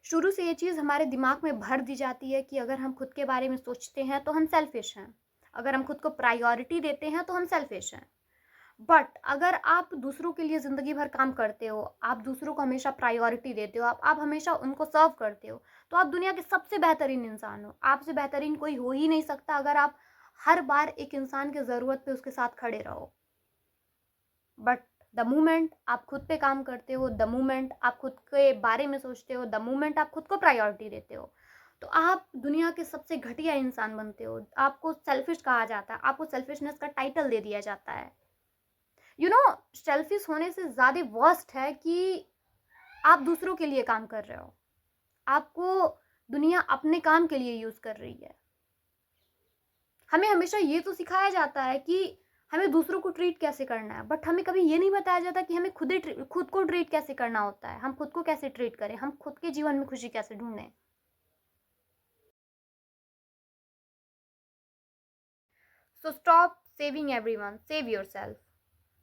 शुरू से ये चीज़ हमारे दिमाग में भर दी जाती है कि अगर हम खुद के बारे में सोचते हैं तो हम सेल्फिश हैं। अगर हम खुद को प्रायोरिटी देते हैं तो हम सेल्फिश हैं। बट अगर आप दूसरों के लिए ज़िंदगी भर काम करते हो, आप दूसरों को हमेशा प्रायोरिटी देते हो, आप हमेशा उनको सर्व करते हो, तो आप दुनिया के सबसे बेहतरीन इंसान हो। आपसे बेहतरीन कोई हो ही नहीं सकता अगर आप हर बार एक इंसान की ज़रूरत पे उसके साथ खड़े रहो। बट द मोमेंट आप खुद पे काम करते हो, द मोमेंट आप खुद के बारे में सोचते हो, द मोमेंट आप खुद को प्रायोरिटी देते हो, तो आप दुनिया के सबसे घटिया इंसान बनते हो। आपको सेल्फिश कहा जाता है, आपको सेल्फिशनेस का टाइटल दे दिया जाता है। सेल्फिश होने से ज़्यादा वर्स्ट है कि आप दूसरों के लिए काम कर रहे हो। आपको दुनिया अपने काम के लिए यूज़ कर रही है। हमें हमेशा ये तो सिखाया जाता है कि हमें दूसरों को ट्रीट कैसे करना है, बट हमें कभी ये नहीं बताया जाता कि हमें खुद को ट्रीट कैसे करना होता है। हम खुद को कैसे ट्रीट करें, हम खुद के जीवन में खुशी कैसे ढूंढें। So stop saving everyone, save yourself.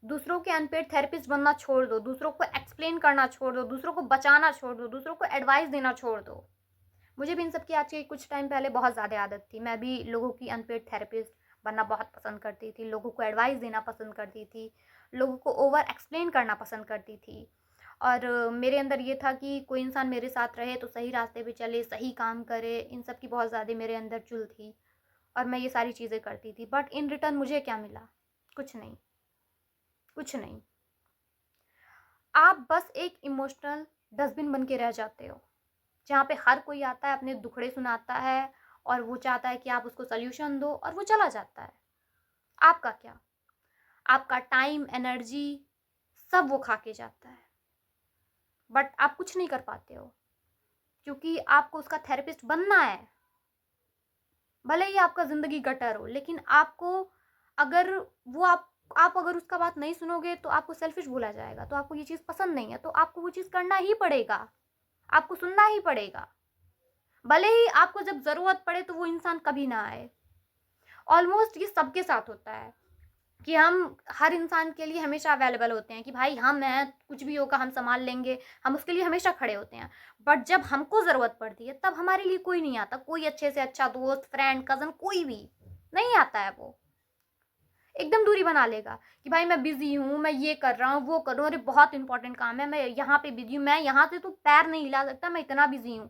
दूसरों के अनपेड थेरेपिस्ट बनना छोड़ दो, दूसरों को एक्सप्लेन करना छोड़ दो, दूसरों को बचाना छोड़ दो, दूसरों को एडवाइस देना छोड़ दो। मुझे भी इन सब की आज के कुछ टाइम पहले बहुत ज़्यादा आदत थी। मैं भी लोगों की अनपेड थेरेपिस्ट बनना बहुत पसंद करती थी, लोगों को एडवाइस देना पसंद करती थी, लोगों को ओवर एक्सप्लेन करना पसंद करती थी। और मेरे अंदर ये था कि कोई इंसान मेरे साथ रहे तो सही रास्ते पे चले, सही काम करे। इन सब की बहुत ज़्यादा मेरे अंदर चुल थी और मैं ये सारी चीज़ें करती थी। बट इन रिटर्न मुझे क्या मिला? कुछ नहीं, कुछ नहीं। आप बस एक इमोशनल डस्टबिन बन के रह जाते हो, जहाँ पे हर कोई आता है, अपने दुखड़े सुनाता है और वो चाहता है कि आप उसको सॉल्यूशन दो और वो चला जाता है। आपका क्या? आपका टाइम, एनर्जी सब वो खा के जाता है। बट आप कुछ नहीं कर पाते हो क्योंकि आपको उसका थेरेपिस्ट बनना है। भले ही आपका ज़िंदगी गटर हो, लेकिन आपको अगर वो आप अगर उसका बात नहीं सुनोगे तो आपको सेल्फिश बोला जाएगा। तो आपको ये चीज़ पसंद नहीं है तो आपको वो चीज़ करना ही पड़ेगा, आपको सुनना ही पड़ेगा। भले ही आपको जब ज़रूरत पड़े तो वो इंसान कभी ना आए। ऑलमोस्ट ये सबके साथ होता है कि हम हर इंसान के लिए हमेशा अवेलेबल होते हैं कि भाई हम हैं, कुछ भी होगा हम संभाल लेंगे, हम उसके लिए हमेशा खड़े होते हैं। बट जब हमको ज़रूरत पड़ती है तब हमारे लिए कोई नहीं आता। कोई अच्छे से अच्छा दोस्त, फ्रेंड, कज़न कोई भी नहीं आता है। वो एकदम दूरी बना लेगा कि भाई मैं बिज़ी हूँ, मैं ये कर रहा हूँ, वो कर रहा हूँ, अरे बहुत इंपॉर्टेंट काम है, मैं यहाँ पे बिज़ी हूँ, मैं यहाँ से तो पैर नहीं हिला सकता, मैं इतना बिज़ी हूँ।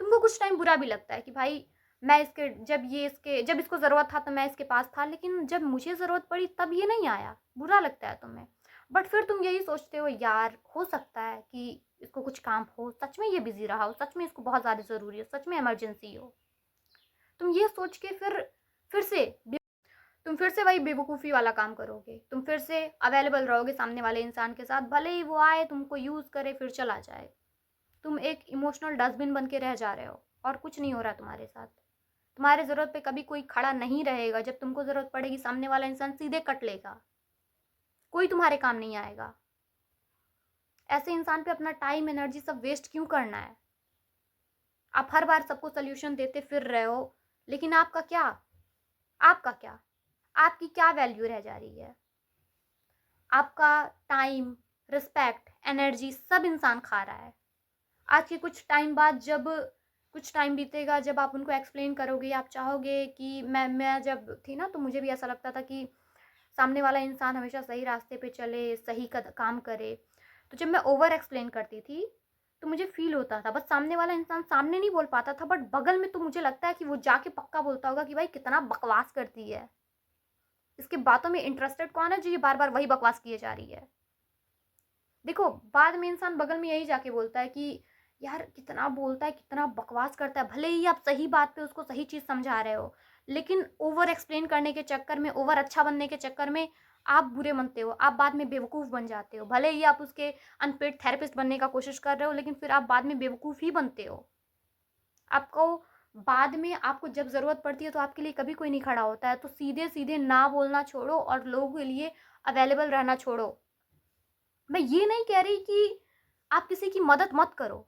तुमको कुछ टाइम बुरा भी लगता है कि भाई मैं जब इसको ज़रूरत था तो मैं इसके पास था, लेकिन जब मुझे ज़रूरत पड़ी तब ये नहीं आया। बुरा लगता है तुम्हें। बट फिर तुम यही सोचते हो यार हो सकता है कि इसको कुछ काम हो, सच में ये बिज़ी रहा हो, सच में इसको बहुत ज़्यादा ज़रूरी हो, सच में इमरजेंसी हो। तुम ये सोच के फिर से तुम फिर से वही बेवकूफ़ी वाला काम करोगे। तुम फिर से अवेलेबल रहोगे सामने वाले इंसान के साथ, भले ही वो आए, तुमको यूज़ करे, फिर चला जाए। तुम एक इमोशनल डस्टबिन बन के रह जा रहे हो और कुछ नहीं हो रहा तुम्हारे साथ। तुम्हारे ज़रूरत पे कभी कोई खड़ा नहीं रहेगा। जब तुमको ज़रूरत पड़ेगी सामने वाला इंसान सीधे कट लेगा। कोई तुम्हारे काम नहीं आएगा। ऐसे इंसान पे अपना टाइम, एनर्जी सब वेस्ट क्यों करना है? आप हर बार सबको सॉल्यूशन देते फिर रहे हो, लेकिन आपका क्या? आपका क्या? आपकी क्या वैल्यू रह जा रही है? आपका टाइम, रिस्पेक्ट, एनर्जी सब इंसान खा रहा है। आज के कुछ टाइम बाद जब कुछ टाइम बीतेगा, जब आप उनको एक्सप्लेन करोगे, आप चाहोगे कि मैं जब थी ना तो मुझे भी ऐसा लगता था कि सामने वाला इंसान हमेशा सही रास्ते पे चले, सही काम करे। तो जब मैं ओवर एक्सप्लेन करती थी तो मुझे फील होता था, बस सामने वाला इंसान सामने नहीं बोल पाता था, बट बगल में तो मुझे लगता है कि वो जाके पक्का बोलता होगा कि भाई कितना बकवास करती है, इसके बातों में इंटरेस्टेड कौन है जो ये बार बार वही बकवास किए जा रही है। देखो बाद में इंसान बगल में यही जाके बोलता है कि यार कितना बोलता है, कितना बकवास करता है। भले ही आप सही बात पे उसको सही चीज़ समझा रहे हो, लेकिन ओवर एक्सप्लेन करने के चक्कर में, ओवर अच्छा बनने के चक्कर में आप बुरे बनते हो। आप बाद में बेवकूफ़ बन जाते हो। भले ही आप उसके अनपेड थेरेपिस्ट बनने का कोशिश कर रहे हो, लेकिन फिर आप बाद में बेवकूफ़ ही बनते हो। आपको बाद में आपको जब ज़रूरत पड़ती है तो आपके लिए कभी कोई नहीं खड़ा होता है। तो सीधे-सीधे ना बोलना छोड़ो और लोगों के लिए अवेलेबल रहना छोड़ो। मैं ये नहीं कह रही कि आप किसी की मदद मत करो।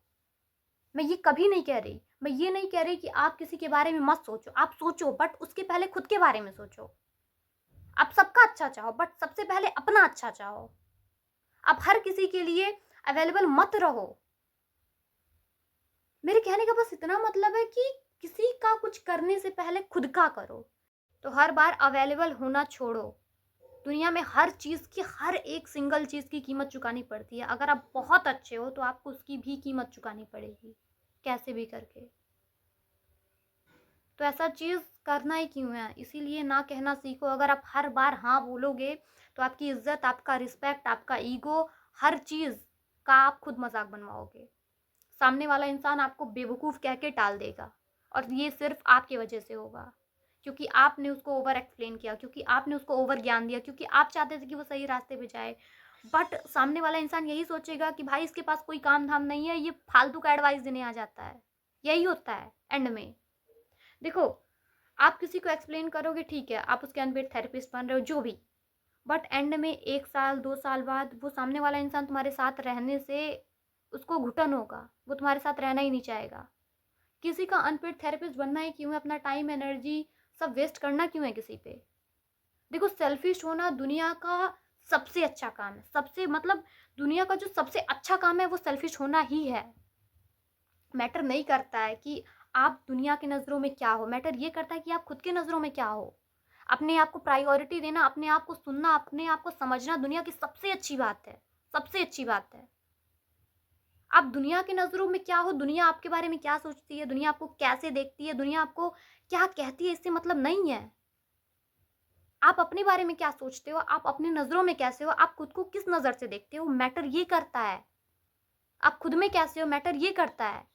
मैं ये कभी नहीं कह रही। मैं ये नहीं कह रही कि आप किसी के बारे में मत सोचो। आप सोचो बट उसके पहले खुद के बारे में सोचो। आप सबका अच्छा चाहो बट सबसे पहले अपना अच्छा चाहो। आप हर किसी के लिए अवेलेबल मत रहो। मेरे कहने का बस इतना मतलब है कि किसी का कुछ करने से पहले खुद का करो। तो हर बार अवेलेबल होना छोड़ो। दुनिया में हर चीज़ की, हर एक सिंगल चीज़ की कीमत चुकानी पड़ती है। अगर आप बहुत अच्छे हो तो आपको उसकी भी कीमत चुकानी पड़ेगी, कैसे भी करके। तो ऐसा चीज़ करना ही क्यों है? इसीलिए ना कहना सीखो। अगर आप हर बार हाँ बोलोगे तो आपकी इज़्ज़त, आपका रिस्पेक्ट, आपका ईगो, हर चीज़ का आप खुद मज़ाक बनवाओगे। सामने वाला इंसान आपको बेवकूफ़ कह के टाल देगा और ये सिर्फ़ आपकी वजह से होगा। क्योंकि आपने उसको ओवर एक्सप्लेन किया, क्योंकि आपने उसको ओवर ज्ञान दिया, क्योंकि आप चाहते थे कि वो सही रास्ते पे जाए। बट सामने वाला इंसान यही सोचेगा कि भाई इसके पास कोई काम-धाम नहीं है, ये फालतू का एडवाइस देने आ जाता है। यही होता है एंड में। देखो, आप किसी को एक्सप्लेन करोगे ठीक है, आप उसके अनपेड थेरेपिस्ट बन रहे हो, जो भी। बट एंड में 1 साल, 2 साल बाद वो सामने वाला इंसान तुम्हारे साथ रहने से उसको घुटन होगा, वो तुम्हारे साथ रहना ही नहीं चाहेगा। किसी का अनपेड थेरेपिस्ट बनना ही क्यों है? अपना टाइम, एनर्जी सब वेस्ट करना क्यों है किसी पे? देखो, सेल्फिश होना दुनिया का सबसे अच्छा काम है। सबसे मतलब दुनिया का जो सबसे अच्छा काम है वो सेल्फिश होना ही है। मैटर नहीं करता है कि आप दुनिया की नज़रों में क्या हो, मैटर ये करता है कि आप खुद की नज़रों में क्या हो। अपने आप को प्रायोरिटी देना, अपने आप को सुनना, अपने आप को समझना दुनिया की सबसे अच्छी बात है, सबसे अच्छी बात है। आप दुनिया की नज़रों में क्या हो, दुनिया आपके बारे में क्या सोचती है, दुनिया आपको कैसे देखती है, दुनिया आपको क्या कहती है, इससे मतलब नहीं है। आप अपने बारे में क्या सोचते हो, आप अपनी नज़रों में कैसे हो, आप खुद को किस नज़र से देखते हो, मैटर ये करता है। आप खुद में कैसे हो, मैटर ये करता है।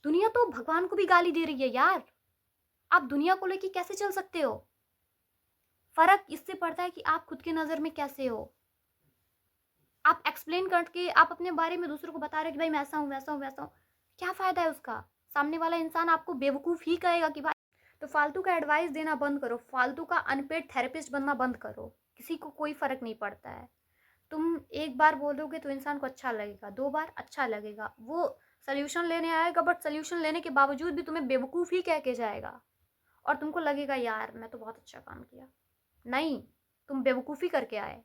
दुनिया तो भगवान को भी गाली दे रही है यार। आप दुनिया को लेके कैसे चल सकते हो? फ़र्क इससे पड़ता है कि आप खुद की नज़र में कैसे हो। आप एक्सप्लेन करके आप अपने बारे में दूसरों को बता रहे हो कि भाई मैं ऐसा हूँ, वैसा हूँ, वैसा हूँ। क्या फ़ायदा है उसका? सामने वाला इंसान आपको बेवकूफ़ ही कहेगा कि भाई। तो फालतू का एडवाइस देना बंद करो, फालतू का अनपेड थेरेपिस्ट बनना बंद करो। किसी को कोई फ़र्क नहीं पड़ता है। तुम एक बार बोलोगे तो इंसान को अच्छा लगेगा, 2 बार अच्छा लगेगा। वो सॉल्यूशन लेने आएगा बट सॉल्यूशन लेने के बावजूद भी तुम्हें बेवकूफ़ ही कह के जाएगा और तुमको लगेगा यार मैं तो बहुत अच्छा काम किया। नहीं, तुम बेवकूफ़ी करके आए।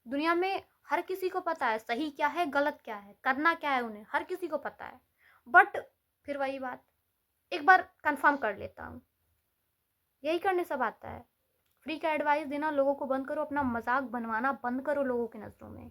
दुनिया में हर किसी को पता है सही क्या है, गलत क्या है, करना क्या है उन्हें, हर किसी को पता है। बट फिर वही बात, एक बार कन्फर्म कर लेता हूँ, यही करने सब आता है। फ्री का एडवाइस देना लोगों को बंद करो, अपना मज़ाक बनवाना बंद करो लोगों की नज़रों में।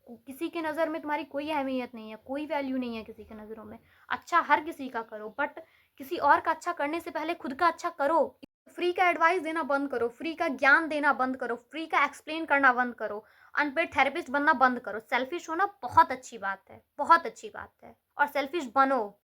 किसी की नज़र में तुम्हारी कोई अहमियत नहीं है, कोई वैल्यू नहीं है किसी की नज़रों में। अच्छा हर किसी का करो बट किसी और का अच्छा करने से पहले खुद का अच्छा करो। फ्री का एडवाइस देना बंद करो, फ्री का ज्ञान देना बंद करो, फ्री का एक्सप्लेन करना बंद करो, अनपेड थेरेपिस्ट बनना बंद करो। सेल्फिश होना बहुत अच्छी बात है, बहुत अच्छी बात है और सेल्फिश बनो।